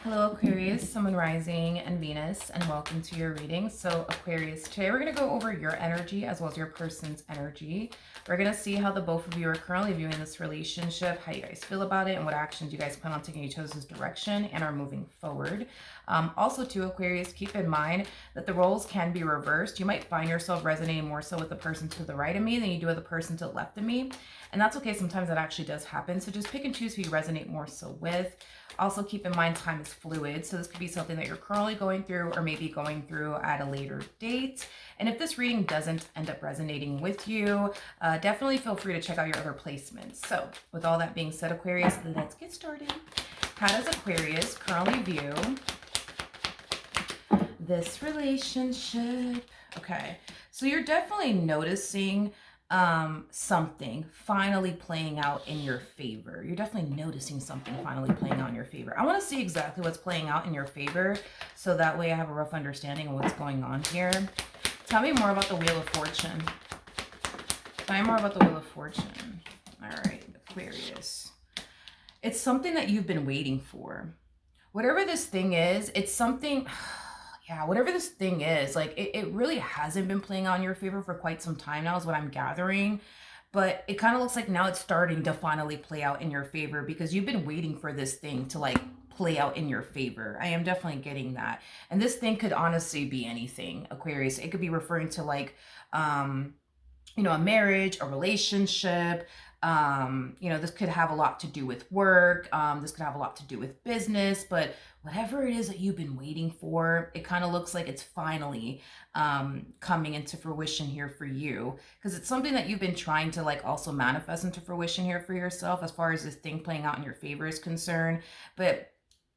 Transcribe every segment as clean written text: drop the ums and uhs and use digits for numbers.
Hello Aquarius, Sun, Moon, Rising, and Venus, and welcome to your reading. So Aquarius, today we're going to go over your energy as well as your person's energy. We're going to see how the both of you are currently viewing this relationship, how you guys feel about it, and what actions you guys plan on taking each other's direction and are moving forward. Also too, Aquarius, keep in mind that the roles can be reversed. You might find yourself resonating more so with the person to the right of me than you do with the person to the left of me. And that's okay. Sometimes that actually does happen. So just pick and choose who you resonate more so with. Also keep in mind time is fluid, so this could be something that you're currently going through or maybe going through at a later date. And if this reading doesn't end up resonating with you, definitely feel free to check out your other placements. So with all that being said, Aquarius, let's get started. How does Aquarius currently view this relationship? Okay, so you're definitely noticing something finally playing out in your favor. You're definitely noticing something finally playing out in your favor. I want to see exactly what's playing out in your favor so that way I have a rough understanding of what's going on here. Tell me more about the Wheel of Fortune. Tell me more about the Wheel of Fortune. All right, Aquarius. It's something that you've been waiting for. Whatever this thing is, it's something... Yeah, whatever this thing is, like it really hasn't been playing out in your favor for quite some time now is what I'm gathering. But it kind of looks like now it's starting to finally play out in your favor because you've been waiting for this thing to like play out in your favor. I am definitely getting that. And this thing could honestly be anything, Aquarius. It could be referring to like, a marriage, a relationship. This could have a lot to do with work. This could have a lot to do with business, but whatever it is that you've been waiting for, it kind of looks like it's finally coming into fruition here for you, because it's something that you've been trying to like also manifest into fruition here for yourself as far as this thing playing out in your favor is concerned. But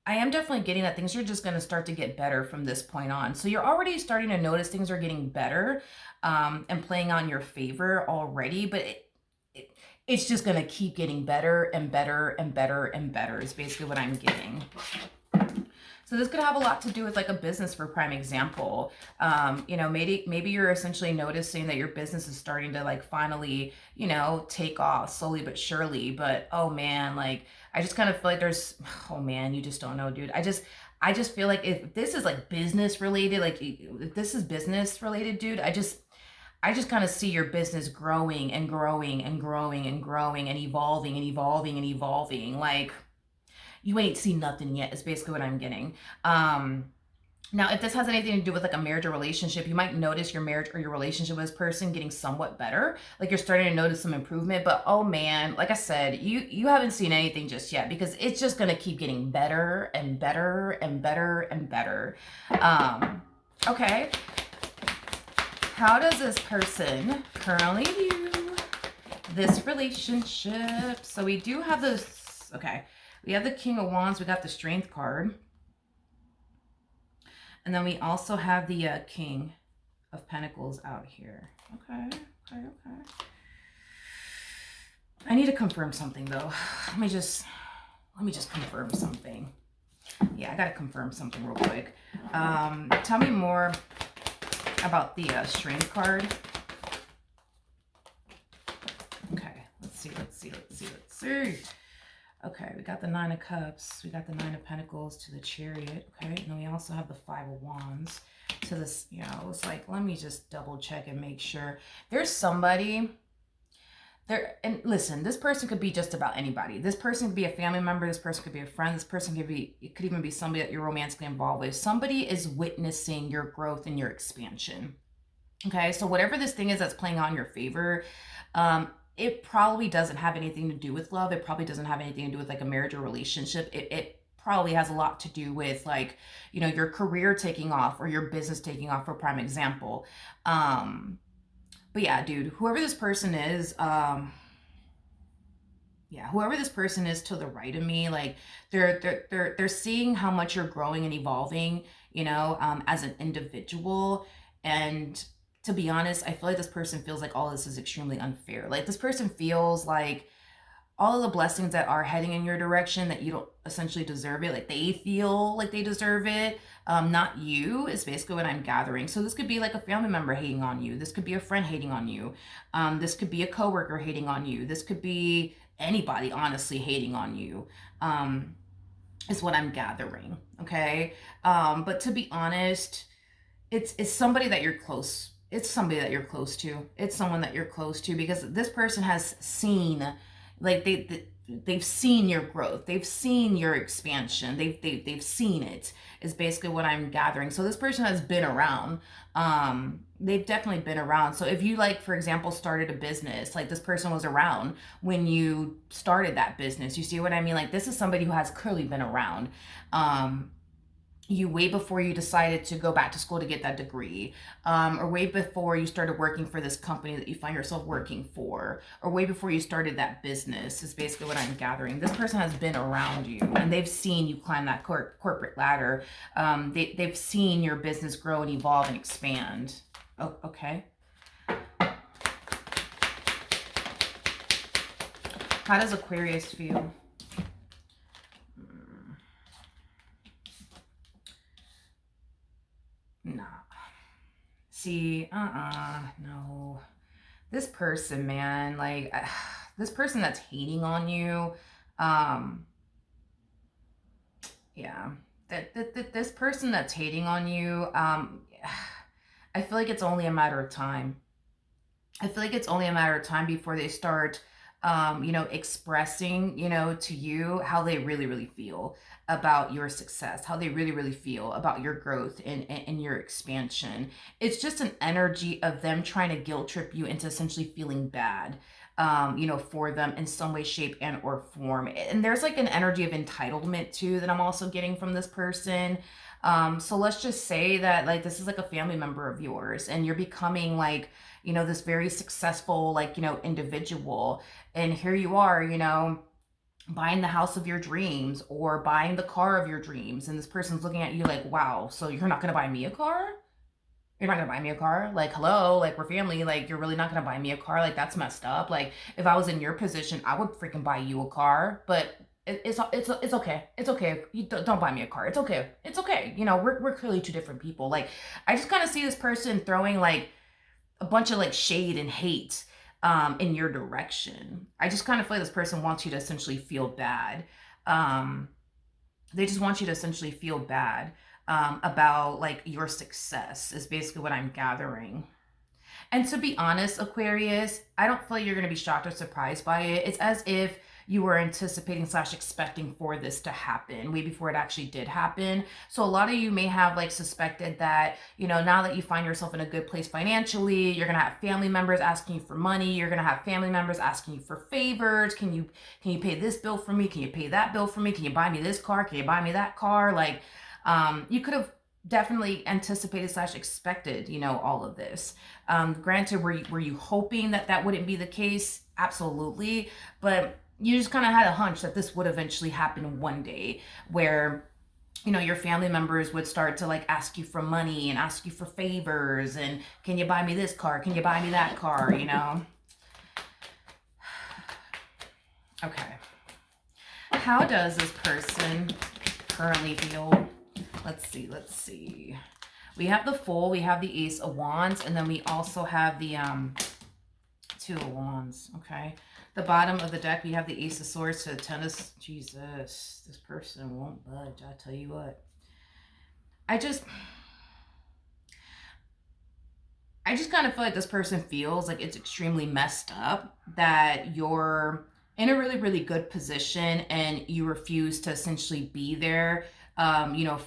I am definitely getting that things are just going to start to get better from this point on. So you're already starting to notice things are getting better and playing on your favor already, but it's just going to keep getting better and better and better and better is basically what I'm getting. So this could have a lot to do with like a business, for prime example. Maybe you're essentially noticing that your business is starting to like finally, take off slowly but surely. But oh man, like I just kind of feel like oh man, you just don't know, dude. I just feel like if this is like business related, like if this is business related, dude, I just kind of see your business growing and growing and growing and growing and evolving and evolving and evolving. Like you ain't seen nothing yet is basically what I'm getting. Now, if this has anything to do with like a marriage or relationship, you might notice your marriage or your relationship with this person getting somewhat better. Like you're starting to notice some improvement, but oh man, like I said, you haven't seen anything just yet because it's just going to keep getting better and better and better and better. Okay. How does this person currently view this relationship? So we do have this, okay. We have the King of Wands. We got the Strength card. And then we also have the King of Pentacles out here. Okay. I need to confirm something though. Let me just confirm something. Yeah, I got to confirm something real quick. Tell me more about the Strength card. Okay, let's see. Okay, we got the Nine of Cups, we got the Nine of Pentacles to the Chariot, okay? And then we also have the Five of Wands to this, it was like, let me just double check and make sure. There's somebody there, and listen, this person could be just about anybody. This person could be a family member, this person could be a friend, this person could be, it could even be somebody that you're romantically involved with. Somebody is witnessing your growth and your expansion, okay? So whatever this thing is that's playing on your favor, it probably doesn't have anything to do with love. It probably doesn't have anything to do with like a marriage or relationship. It probably has a lot to do with like, your career taking off or your business taking off, for prime example. But yeah, dude, whoever this person is, whoever this person is to the right of me, like they're seeing how much you're growing and evolving, as an individual. And to be honest, I feel like this person feels like all this is extremely unfair. Like this person feels like all of the blessings that are heading in your direction, that you don't essentially deserve it. Like they feel like they deserve it. Not you is basically what I'm gathering. So this could be like a family member hating on you. This could be a friend hating on you. This could be a coworker hating on you. This could be anybody honestly hating on you. Is what I'm gathering. okay? But to be honest, it's somebody that you're close. It's somebody that you're close to. It's someone that you're close to, because this person has seen, like they've seen your growth. They've seen your expansion. They've seen it, is basically what I'm gathering. So this person has been around. They've definitely been around. So if you, like, for example, started a business, like this person was around when you started that business. You see what I mean? Like, this is somebody who has clearly been around. You way before you decided to go back to school to get that degree, or way before you started working for this company that you find yourself working for, or way before you started that business, is basically what I'm gathering. This person has been around you, and they've seen you climb that corporate ladder. They've seen your business grow and evolve and expand. Oh, okay. How does Aquarius feel? Nah. See, no. This person, man, like, this person that's hating on you, yeah. This person that's hating on you, I feel like it's only a matter of time. I feel like it's only a matter of time before they start, expressing, to you how they really, really feel about your success, how they really, really feel about your growth and your expansion. It's just an energy of them trying to guilt trip you into essentially feeling bad, for them in some way, shape, and or form. And there's like an energy of entitlement too that I'm also getting from this person. So let's just say that, like, this is like a family member of yours, and you're becoming like, this very successful, like, individual. And here you are, buying the house of your dreams or buying the car of your dreams. And this person's looking at you like, wow, so you're not going to buy me a car? You're not going to buy me a car? Like, hello, like, we're family. Like, you're really not going to buy me a car? Like, that's messed up. Like, if I was in your position, I would freaking buy you a car. But it's okay. It's okay. You don't buy me a car. It's okay. It's okay. We're clearly two different people. Like, I just kind of see this person throwing like a bunch of like shade and hate in your direction. I just kind of feel like this person wants you to essentially feel bad. They just want you to essentially feel bad about like your success, is basically what I'm gathering. And to be honest, Aquarius, I don't feel like you're going to be shocked or surprised by it. It's as if you were anticipating / expecting for this to happen way before it actually did happen. So a lot of you may have like suspected that, now that you find yourself in a good place financially, you're going to have family members asking you for money. You're going to have family members asking you for favors. Can you pay this bill for me? Can you pay that bill for me? Can you buy me this car? Can you buy me that car? Like, you could have definitely anticipated / expected, all of this. Granted, were you hoping that wouldn't be the case? Absolutely. But you just kind of had a hunch that this would eventually happen one day, where, your family members would start to like ask you for money and ask you for favors, and can you buy me this car? Can you buy me that car? Okay. How does this person currently feel? Let's see. We have the Fool, we have the Ace of Wands, and then we also have the Two of Wands, okay? The bottom of the deck, we have the Ace of Swords to the Ten of... Jesus, this person won't budge, I tell you what. I just kind of feel like this person feels like it's extremely messed up that you're in a really, really good position and you refuse to essentially be there,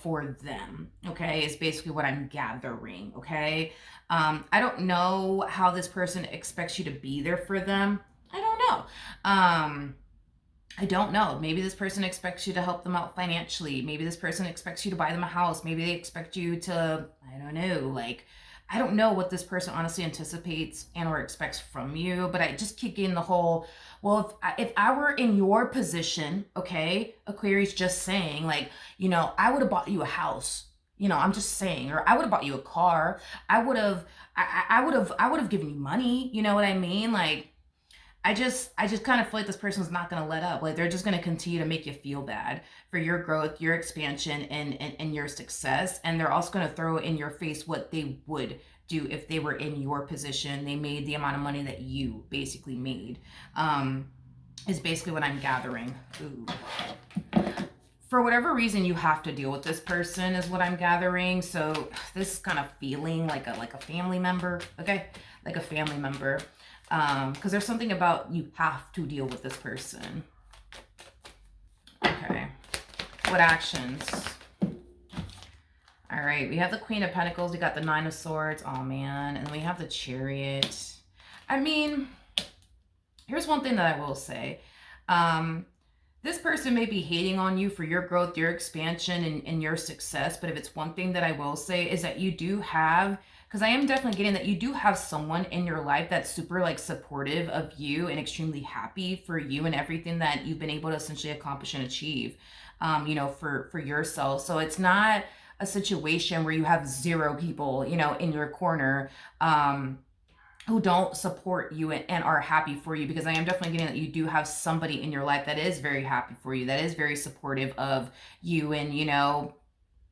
for them, okay, is basically what I'm gathering, okay? I don't know how this person expects you to be there for them. I don't know. I don't know. Maybe this person expects you to help them out financially. Maybe this person expects you to buy them a house. Maybe they expect you to, I don't know, like, I don't know what this person honestly anticipates and or expects from you, but I just keep getting the whole, well, if I were in your position, okay, Aquarius, just saying, like, I would have bought you a house. I'm just saying, or I would have bought you a car. I would have given you money. You know what I mean? Like, I just kind of feel like this person's not going to let up. Like, they're just going to continue to make you feel bad for your growth, your expansion, and your success. And they're also going to throw in your face what they would do if they were in your position. They made the amount of money that you basically made, is basically what I'm gathering. Ooh. for whatever reason, you have to deal with this person is what I'm gathering. So this is kind of feeling like a family member, okay? Like a family member. Because there's something about you have to deal with this person. Okay. What actions? All right, we have the Queen of Pentacles. We got the Nine of Swords. Oh, man. And we have the Chariot. I mean, here's one thing that I will say. This person may be hating on you for your growth, your expansion, and your success. But if it's one thing that I will say is that you do have, because I am definitely getting that you do have someone in your life that's super like supportive of you and extremely happy for you and everything that you've been able to essentially accomplish and achieve, you know, for yourself. So it's not a situation where you have zero people, you know, in your corner, who don't support you and are happy for you, because I am definitely getting that you do have somebody in your life that is very happy for you, that is very supportive of you and, you know,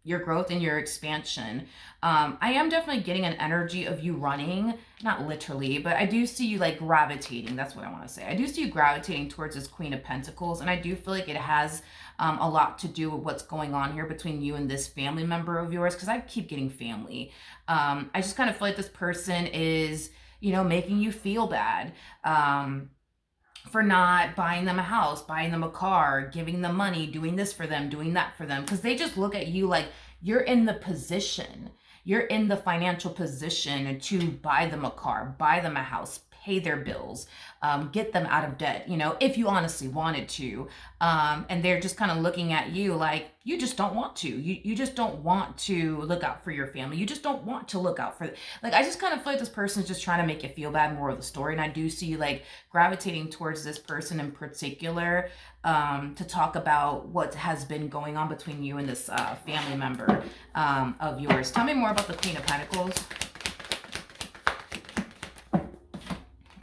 your growth and your expansion. I am definitely getting an energy of you running, not literally, but I do see you like gravitating. That's what I want to say. I do see you gravitating towards this Queen of Pentacles, and I do feel like it has a lot to do with what's going on here between you and this family member of yours, because I keep getting family. I just kind of feel like this person is, you know, making you feel bad for not buying them a house, buying them a car, giving them money, doing this for them, doing that for them. Because they just look at you like you're in the position, you're in the financial position to buy them a car, buy them a house, pay their bills, get them out of debt, you know, if you honestly wanted to. And they're just kind of looking at you like, you just don't want to. You just don't want to look out for your family. You just don't want to look out for, like, I just kind of feel like this person's just trying to make you feel bad, more of the story. And I do see you like gravitating towards this person in particular, to talk about what has been going on between you and this family member of yours. Tell me more about the Queen of Pentacles.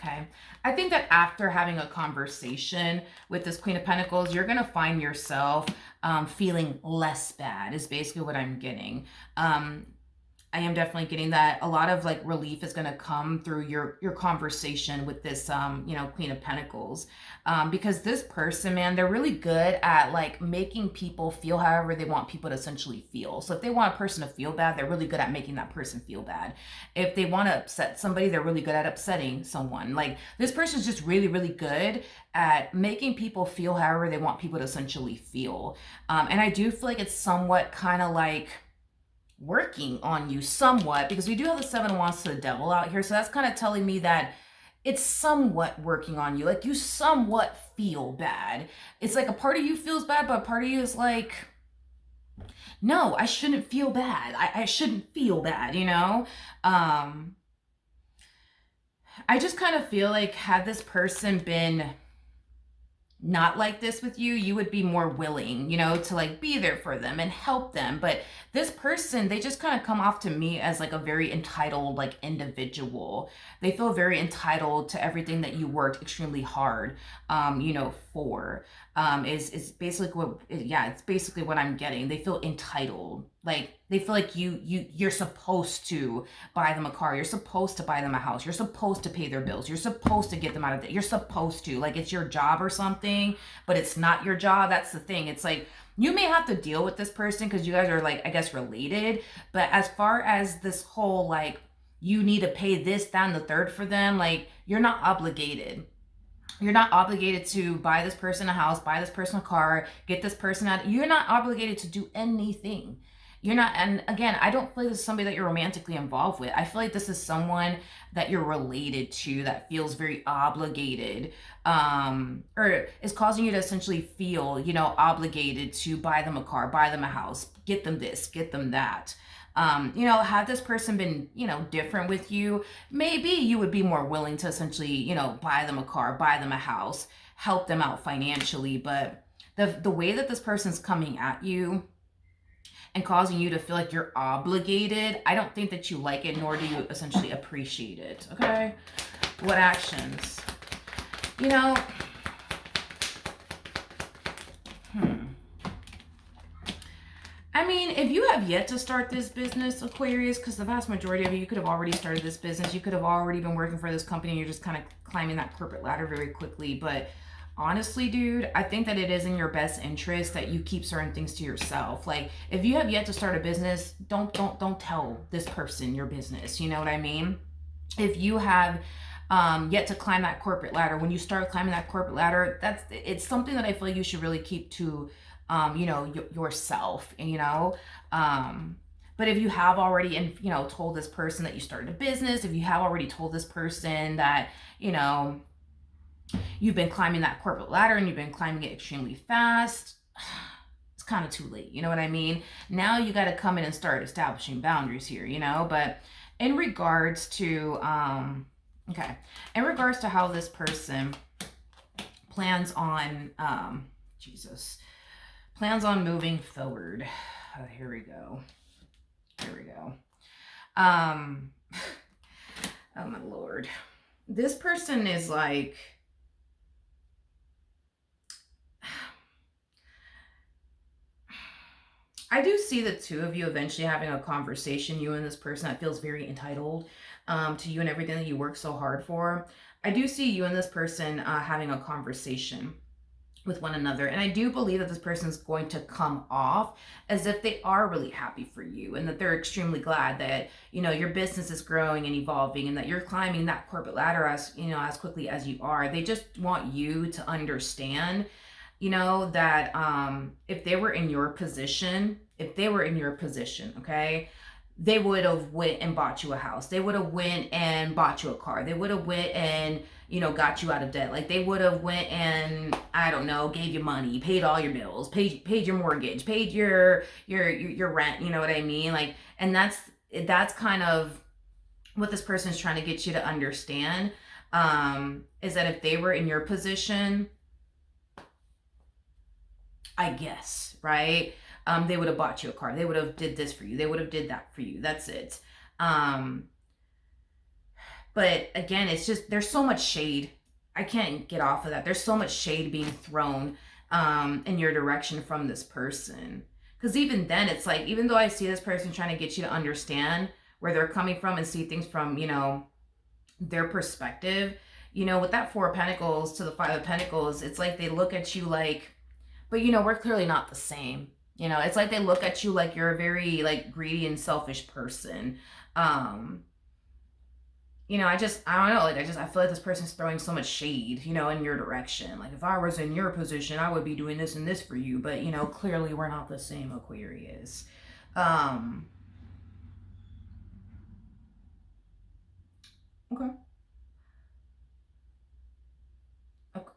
Okay. I think that after having a conversation with this Queen of Pentacles, you're going to find yourself feeling less bad is basically what I'm getting. I am definitely getting that a lot of like relief is going to come through your conversation with this, you know, Queen of Pentacles, because this person, man, they're really good at like making people feel however they want people to essentially feel. So if they want a person to feel bad, they're really good at making that person feel bad. If they want to upset somebody, they're really good at upsetting someone. Like this person's just really, really good at making people feel however they want people to essentially feel. And I do feel like it's somewhat kind of like working on you somewhat, because we do have the Seven of Wands to the Devil out here. So that's kind of telling me that it's somewhat working on you. Like you somewhat feel bad. It's like a part of you feels bad, but a part of you is like, no, I shouldn't feel bad. I shouldn't feel bad, you know? I just kind of feel like had this person been not like this with you, you would be more willing, you know, to like be there for them and help them. But this person, they just kind of come off to me as like a very entitled like individual. They feel very entitled to everything that you worked extremely hard, you know, for. Is basically what, yeah, it's basically what I'm getting. They feel entitled. Like they feel like you're supposed to buy them a car. You're supposed to buy them a house. You're supposed to pay their bills. You're supposed to get them out of debt. You're supposed to, like it's your job or something, but it's not your job. That's the thing. It's like you may have to deal with this person because you guys are like, I guess, related. But as far as this whole like you need to pay this, that, and the third for them, like you're not obligated. You're not obligated to buy this person a house, buy this person a car, get this person out. You're not obligated to do anything. You're not, and again, I don't feel like this is somebody that you're romantically involved with. I feel like this is someone that you're related to that feels very obligated, or is causing you to essentially feel, you know, obligated to buy them a car, buy them a house, get them this, get them that. You know, had this person been, you know, different with you, maybe you would be more willing to essentially, you know, buy them a car, buy them a house, help them out financially. But the way that this person's coming at you and causing you to feel like you're obligated, I don't think that you like it, nor do you essentially appreciate it. Okay? What actions? You know, I mean, if you have yet to start this business, Aquarius, because the vast majority of you could have already started this business. You could have already been working for this company. You're just kind of climbing that corporate ladder very quickly. But honestly, dude, I think that it is in your best interest that you keep certain things to yourself. Like, if you have yet to start a business, don't tell this person your business. You know what I mean? If you have yet to climb that corporate ladder, when you start climbing that corporate ladder, it's something that I feel like you should really keep to, yourself. But if you have already, told this person that you started a business, if you have already told this person that, you've been climbing that corporate ladder and you've been climbing it extremely fast, it's kind of too late. You know what I mean? Now you got to come in and start establishing boundaries here, But in regards to, in regards to how this person plans on, plans on moving forward. Here we go. Oh my Lord. This person is like, I do see the two of you eventually having a conversation, you and this person that feels very entitled to you and everything that you work so hard for. I do see you and this person having a conversation with one another. And I do believe that this person is going to come off as if they are really happy for you and that they're extremely glad that, your business is growing and evolving and that you're climbing that corporate ladder as quickly as you are. They just want you to understand, that if they were in your position, okay, they would have went and bought you a house. They would have went and bought you a car. They would have went and, got you out of debt. Like they would have went and, I don't know, gave you money, paid all your bills, paid your mortgage, paid your rent. You know what I mean? Like, and that's kind of what this person is trying to get you to understand, is that if they were in your position, I guess, right? They would have bought you a car. They would have did this for you. They would have did that for you. That's it. But again, it's just, there's so much shade. I can't get off of that. There's so much shade being thrown in your direction from this person. Because even then, it's like, even though I see this person trying to get you to understand where they're coming from and see things from, their perspective, with that Four of Pentacles to the Five of Pentacles, it's like they look at you like, but we're clearly not the same. It's like they look at you like you're a very like greedy and selfish person. I don't know. Like I feel like this person's throwing so much shade, in your direction. Like if I was in your position, I would be doing this and this for you. But clearly we're not the same, Aquarius. Okay.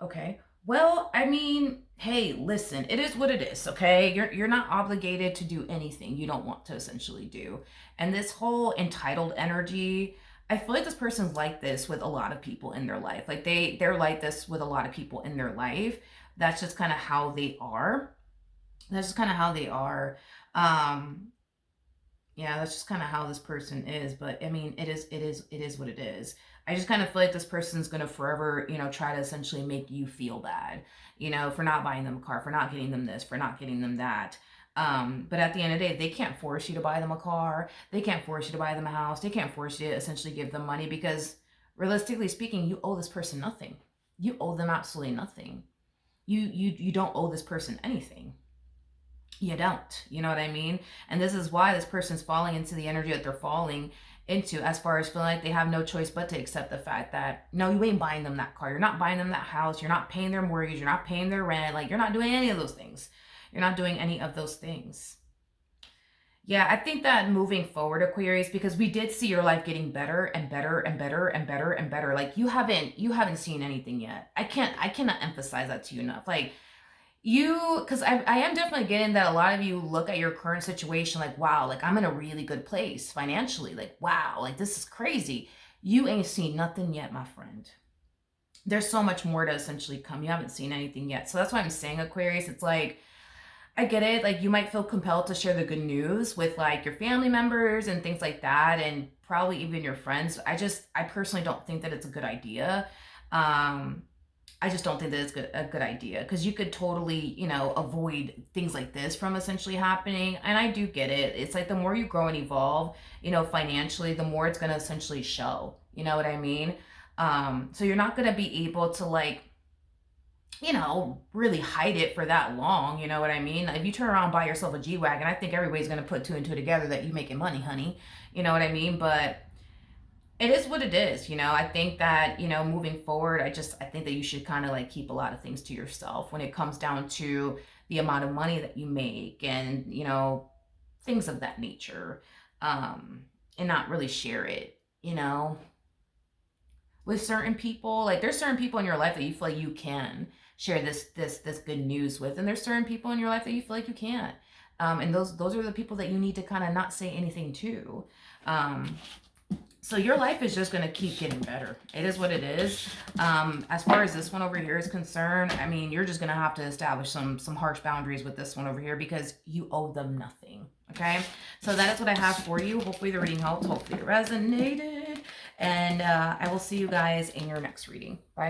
Okay. Well, I mean, hey, listen, it is what it is, okay? You're not obligated to do anything you don't want to essentially do. And this whole entitled energy, I feel like this person's like this with a lot of people in their life. Like they're like this with a lot of people in their life. That's just kind of how they are. That's just kind of how they are. Yeah, that's just kind of how this person is. But I mean, it is what it is. I just kind of feel like this person's going to forever, try to essentially make you feel bad, for not buying them a car, for not getting them this, for not getting them that. But at the end of the day, they can't force you to buy them a car. They can't force you to buy them a house. They can't force you to essentially give them money because realistically speaking, you owe this person nothing. You owe them absolutely nothing. You don't owe this person anything. You don't. You know what I mean? And this is why this person's falling into the energy that they're falling into, as far as feeling like they have no choice but to accept the fact that no, you ain't buying them that car, you're not buying them that house, you're not paying their mortgage, you're not paying their rent, like you're not doing any of those things. Yeah, I think that moving forward, Aquarius, because we did see your life getting better and better and better and better and better. Like you haven't seen anything yet. I cannot emphasize that to you enough. Like because I am definitely getting that a lot of you look at your current situation like, wow, like I'm in a really good place financially. Like, wow, like this is crazy. You ain't seen nothing yet, my friend. There's so much more to essentially come. You haven't seen anything yet. So that's why I'm saying, Aquarius, it's like, I get it. Like you might feel compelled to share the good news with like your family members and things like that. And probably even your friends. I personally don't think that it's a good idea. I just don't think that it's a good idea because you could totally, avoid things like this from essentially happening. And I do get it. It's like the more you grow and evolve, financially, the more it's going to essentially show. You know what I mean? So you're not going to be able to like, you know, really hide it for that long. You know what I mean? If you turn around and buy yourself a G-Wagon, I think everybody's going to put two and two together that you making money, honey. You know what I mean? But it is what it is. You know, I think that, you know, moving forward, I think that you should kind of like keep a lot of things to yourself when it comes down to the amount of money that you make and, you know, things of that nature. And not really share it, you know, with certain people. Like there's certain people in your life that you feel like you can share this good news with, and there's certain people in your life that you feel like you can't. And those are the people that you need to kind of not say anything to. So your life is just going to keep getting better. It is what it is. As far as this one over here is concerned, I mean, you're just going to have to establish some harsh boundaries with this one over here because you owe them nothing. Okay? So that is what I have for you. Hopefully the reading helped. Hopefully it resonated. And I will see you guys in your next reading. Bye.